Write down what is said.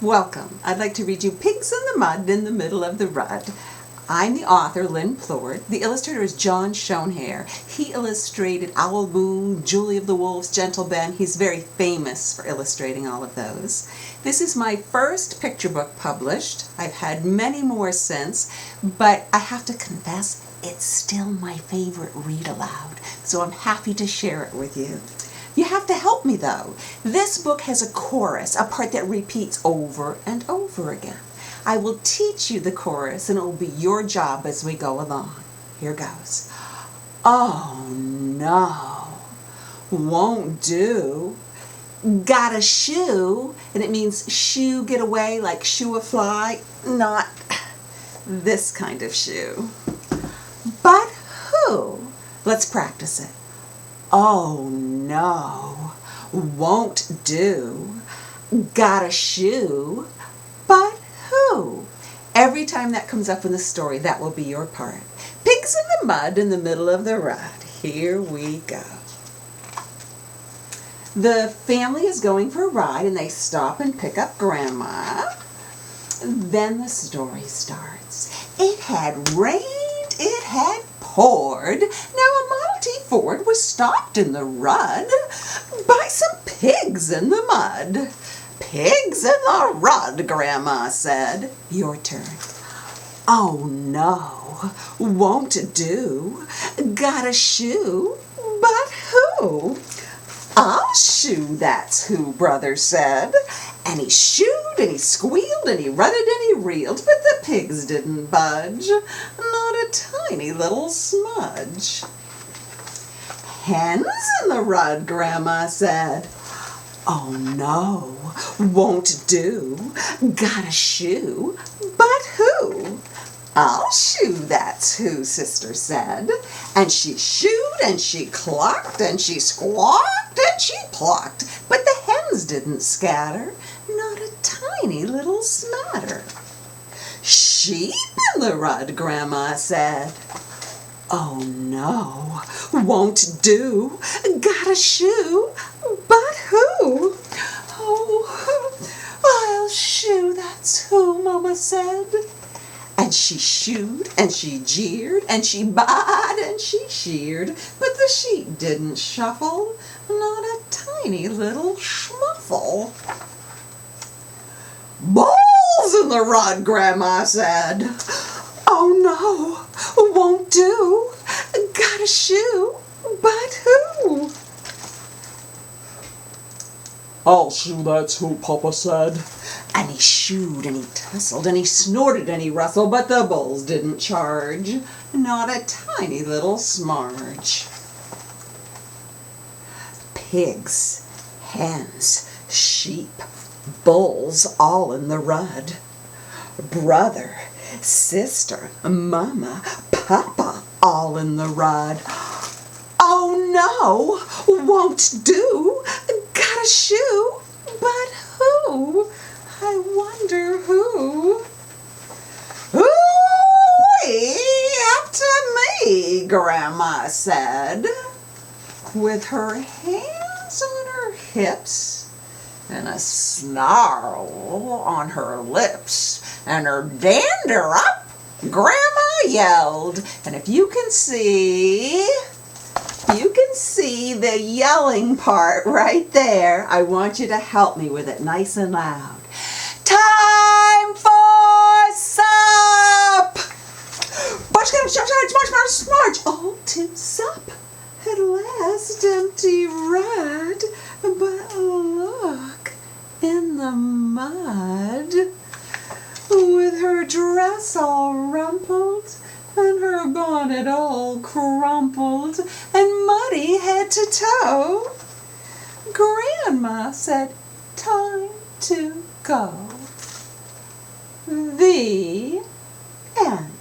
Welcome. I'd like to read you Pigs in the Mud in the Middle of the Rud. I'm the author, Lynn Plourde. The illustrator is John Schoenherr. He illustrated Owl Moon, Julie of the Wolves, Gentle Ben. He's very famous for illustrating all of those. This is my first picture book published. I've had many more since, but I have to confess, it's still my favorite read-aloud, so I'm happy to share it with you. You have to help me though. This book has a chorus, a part that repeats over and over again. I will teach you the chorus and it will be your job as we go along. Here goes. Oh no, won't do. Got a shoe, and it means shoo, get away, like shoo a fly, not this kind of shoe. But who? Let's practice it. Oh no, won't do. Got a shoe, but who? Every time that comes up in the story, that will be your part. Pigs in the mud in the middle of the rud. Here we go. The family is going for a ride and they stop and pick up Grandma. Then the story starts. It had rained, it had poured. Now a Model T Ford was stopped in the rud by some pigs in the mud. Pigs in the rud, Grandma said. Your turn. Oh no, won't do. Got a shoe, but who? I'll shoe, that's who, Brother said. And he shooed and he squealed and he rutted and he reeled, but the pigs didn't budge, not a tiny little smudge. Hens in the rud, Grandma said. Oh no, won't do. Got a shoe, but who? I'll shoe, that's who, Sister said. And she shooed and she clucked and she squawked and she plucked, but the hens didn't scatter, not a tiny little smatter. Sheep in the rud, Grandma said. Oh no, won't do. Got a shoe, but who? Oh, I'll shoe, that's who, Mama said. And she shooed, and she jeered, and she baaed, and she sheared, but the sheep didn't shuffle, not a tiny little schmuffle. Bulls in the rud, Grandma said. Oh no, won't do. Got a shoe, but who? I'll shoe, that's who, Papa said. And he shooed and he tussled and he snorted and he rustled, but the bulls didn't charge, not a tiny little smarge. Pigs, hens, sheep, bulls, all in the rud. Brother, sister, mama, papa, all in the rud. Oh no, won't do. Got a shoe, but who? I wonder who? Ooh-wee, up to me, Grandma said, with her hands on her hips and a snarl on her lips and her dander up, Grandma yelled. And if you can see the yelling part right there, I want you to help me with it nice and loud. Time for sup! Bunch, get 'em, sharp, smarch, march, smarch, all to sup. At last, empty rud, but look in the mud, with her dress all rumpled and her bonnet all crumpled and muddy head to toe. Grandma said, time to go. The end.